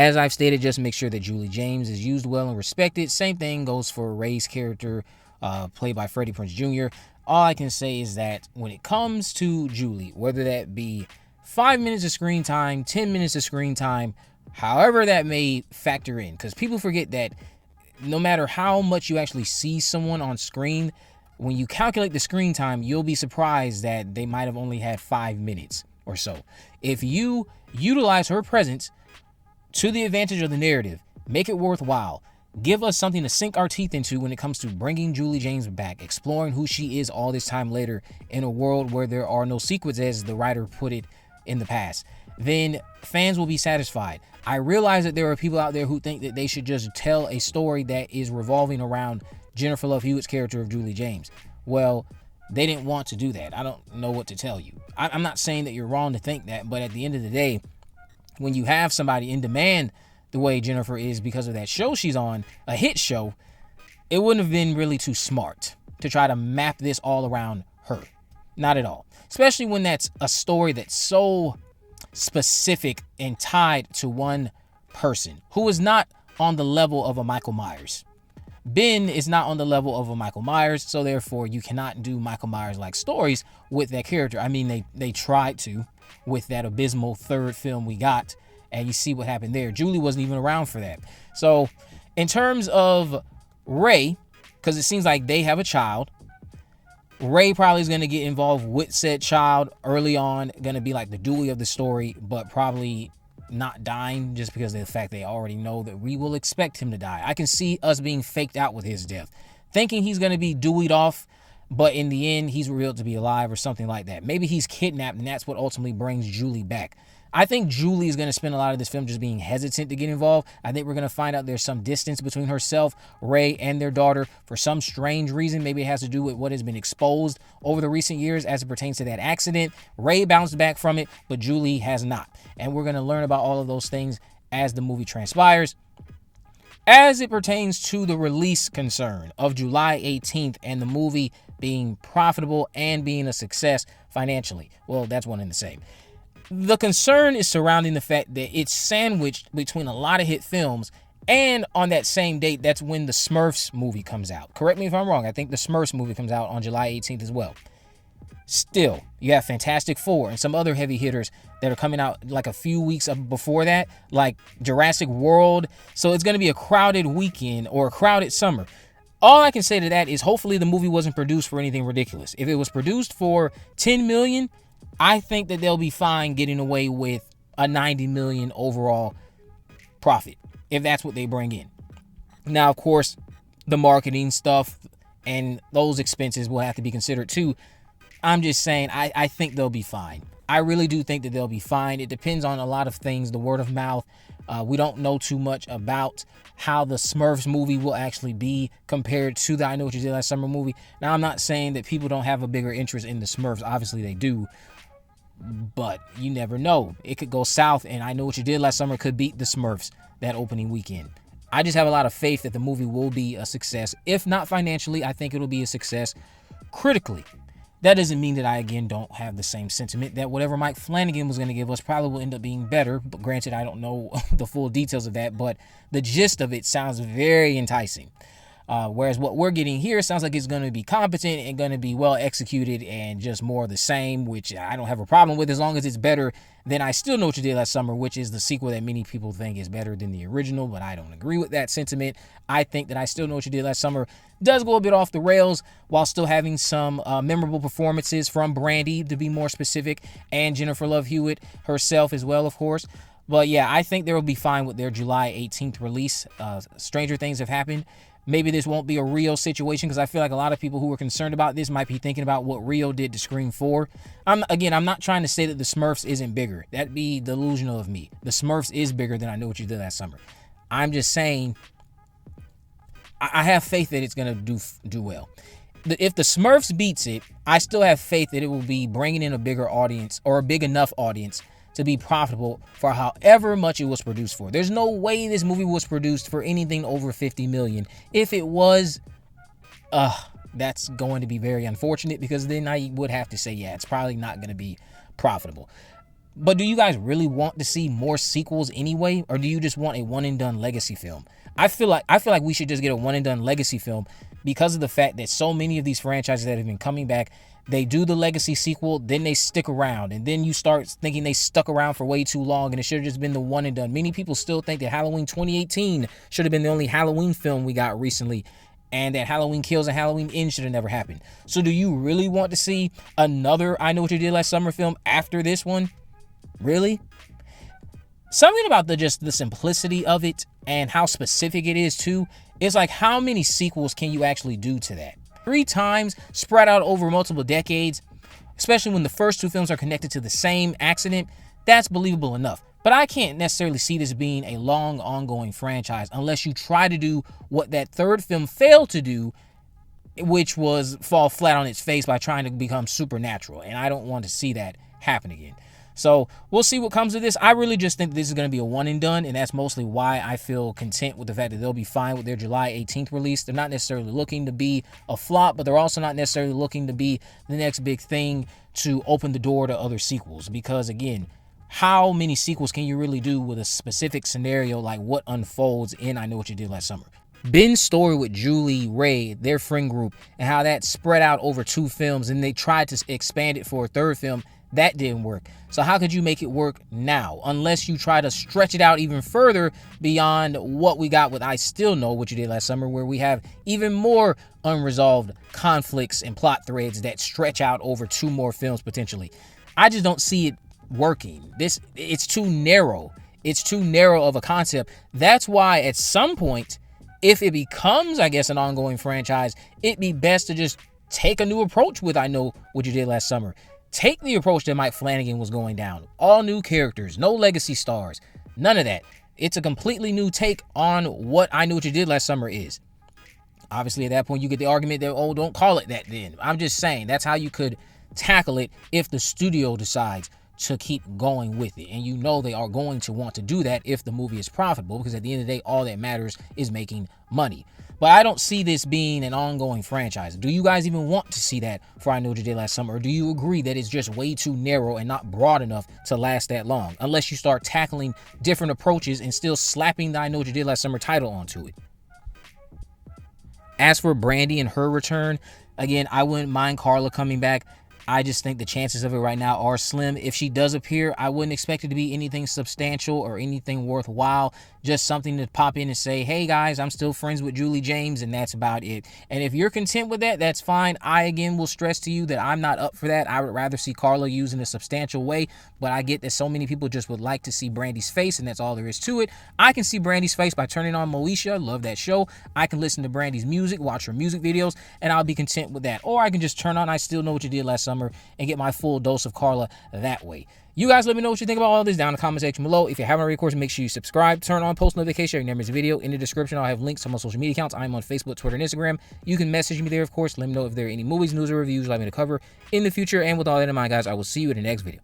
As I've stated, just make sure that Julie James is used well and respected. Same thing goes for Ray's character, played by Freddie Prinze Jr. All I can say is that when it comes to Julie, whether that be 5 minutes of screen time, 10 minutes of screen time, however that may factor in, because people forget that no matter how much you actually see someone on screen, when you calculate the screen time, you'll be surprised that they might have only had 5 minutes or so. If you utilize her presence to the advantage of the narrative, make it worthwhile, give us something to sink our teeth into when it comes to bringing Julie James back, exploring who she is all this time later in a world where there are no secrets, as the writer put it in the past, then fans will be satisfied. I realize that there are people out there who think that they should just tell a story that is revolving around Jennifer Love Hewitt's character of Julie James. Well, they didn't want to do that. I don't know what to tell you. I'm not saying that you're wrong to think that, but at the end of the day, when you have somebody in demand the way Jennifer is because of that show she's on, a hit show, it wouldn't have been really too smart to try to map this all around her. Not at all. Especially when that's a story that's so specific and tied to one person who is not on the level of a Michael Myers. Ben is not on the level of a Michael Myers, so therefore you cannot do Michael Myers-like stories with that character. I mean, they tried to with that abysmal third film we got, and you see what happened there. Julie wasn't even around for that. So in terms of Ray, because it seems like they have a child, Ray probably is going to get involved with said child early on, going to be like the Dewey of the story, but probably not dying just because of the fact they already know that we will expect him to die. I can see us being faked out with his death, thinking he's going to be Dewey'd off, but in the end, he's revealed to be alive or something like that. Maybe he's kidnapped, and that's what ultimately brings Julie back. I think Julie is going to spend a lot of this film just being hesitant to get involved. I think we're going to find out there's some distance between herself, Ray, and their daughter for some strange reason. Maybe it has to do with what has been exposed over the recent years as it pertains to that accident. Ray bounced back from it, but Julie has not. And we're going to learn about all of those things as the movie transpires. As it pertains to the release concern of July 18th and the movie being profitable and being a success financially, well, that's one and the same. The concern is surrounding the fact that it's sandwiched between a lot of hit films, and on that same date, that's when the Smurfs movie comes out. Correct me if I'm wrong. I think the Smurfs movie comes out on July 18th as well. Still, you have Fantastic Four and some other heavy hitters that are coming out like a few weeks before that, like Jurassic World. So it's going to be a crowded weekend or a crowded summer. All I can say to that is hopefully the movie wasn't produced for anything ridiculous. If it was produced for $10 million, I think that they'll be fine getting away with a $90 million overall profit, if that's what they bring in. Now, of course, the marketing stuff and those expenses will have to be considered too. I'm just saying, I think they'll be fine. I really do think that they'll be fine. It depends on a lot of things, the word of mouth. We don't know too much about how the Smurfs movie will actually be compared to the I Know What You Did Last Summer movie. Now, I'm not saying that people don't have a bigger interest in the Smurfs. Obviously, they do. But you never know. It could go south, and I Know What You Did Last Summer could beat the Smurfs that opening weekend. I just have a lot of faith that the movie will be a success. If not financially, I think it'll be a success critically. That doesn't mean that I, again, don't have the same sentiment that whatever Mike Flanagan was going to give us probably will end up being better. But granted, I don't know the full details of that, but the gist of it sounds very enticing. Whereas what we're getting here sounds like it's going to be competent and going to be well executed and just more of the same, which I don't have a problem with as long as it's better than I Still Know What You Did Last Summer, which is the sequel that many people think is better than the original, but I don't agree with that sentiment. I think that I Still Know What You Did Last Summer does go a bit off the rails while still having some memorable performances from Brandy, to be more specific, and Jennifer Love Hewitt herself as well, of course. But yeah, I think they will be fine with their July 18th release. Stranger things have happened. Maybe this won't be a Rio situation, because I feel like a lot of people who are concerned about this might be thinking about what Rio did to Scream 4. I'm not trying to say that the Smurfs isn't bigger. That'd be delusional of me. The Smurfs is bigger than I Know What You Did Last Summer. I'm just saying I have faith that it's going to do well. If the Smurfs beats it, I still have faith that it will be bringing in a bigger audience, or a big enough audience to be profitable for however much it was produced for. There's no way this movie was produced for anything over $50 million. If it was, that's going to be very unfortunate, because then I would have to say, yeah, it's probably not going to be profitable. But do you guys really want to see more sequels anyway, or do you just want a one and done legacy film? I feel like we should just get a one and done legacy film because of the fact that so many of these franchises that have been coming back, they do the legacy sequel, then they stick around, and then you start thinking they stuck around for way too long and it should have just been the one and done. Many people still think that Halloween 2018 should have been the only Halloween film we got recently, and that Halloween Kills and Halloween Ends should have never happened. So do you really want to see another I Know What You Did Last Summer film after this one? Really? Something about the simplicity of it and how specific it is too. It's like, how many sequels can you actually do to that? 3 times spread out over multiple decades, especially when the first 2 films are connected to the same accident, that's believable enough. But I can't necessarily see this being a long ongoing franchise unless you try to do what that 3rd film failed to do, which was fall flat on its face by trying to become supernatural. And I don't want to see that happen again. So we'll see what comes of this. I really just think this is going to be a one and done, and that's mostly why I feel content with the fact that they'll be fine with their July 18th release. They're not necessarily looking to be a flop, but they're also not necessarily looking to be the next big thing to open the door to other sequels. Because again, how many sequels can you really do with a specific scenario like what unfolds in I Know What You Did Last Summer? Ben's story with Julie, Ray, their friend group, and how that spread out over 2 films, and they tried to expand it for a 3rd film. That didn't work. So how could you make it work now? Unless you try to stretch it out even further beyond what we got with I Still Know What You Did Last Summer, where we have even more unresolved conflicts and plot threads that stretch out over 2 more films potentially. I just don't see it working. It's too narrow. It's too narrow of a concept. That's why at some point, if it becomes, I guess, an ongoing franchise, it'd be best to just take a new approach with I Know What You Did Last Summer. Take the approach that Mike Flanagan was going down. All new characters, no legacy stars, none of that. It's a completely new take on what I Know What You Did Last Summer is. Obviously, at that point, you get the argument that, oh, don't call it that then. I'm just saying that's how you could tackle it if the studio decides to keep going with it. And you know they are going to want to do that if the movie is profitable, because at the end of the day, all that matters is making money. But I don't see this being an ongoing franchise. Do you guys even want to see that for I Know What You Did Last Summer? Or do you agree that it's just way too narrow and not broad enough to last that long? Unless you start tackling different approaches and still slapping the I Know What You Did Last Summer title onto it. As for Brandy and her return, again, I wouldn't mind Carla coming back. I just think the chances of it right now are slim. If she does appear, I wouldn't expect it to be anything substantial or anything worthwhile. Just something to pop in and say, hey guys, I'm still friends with Julie James, and that's about it. And if you're content with that, that's fine. I, again, will stress to you that I'm not up for that. I would rather see Carla used in a substantial way, but I get that so many people just would like to see Brandy's face, and that's all there is to it. I can see Brandy's face by turning on Moesha. Love that show. I can listen to Brandy's music, watch her music videos, and I'll be content with that. Or I can just turn on I Still Know What You Did Last Summer and get my full dose of Carla that way. You guys let me know what you think about all this down in the comment section below. If you haven't already, of course, make sure you subscribe, turn on post notifications every time there's a video. In the description, I'll have links to my social media accounts. I'm on Facebook, Twitter, and Instagram. You can message me there, of course. Let me know if there are any movies, news, or reviews you'd like me to cover in the future. And with all that in mind, guys, I will see you in the next video.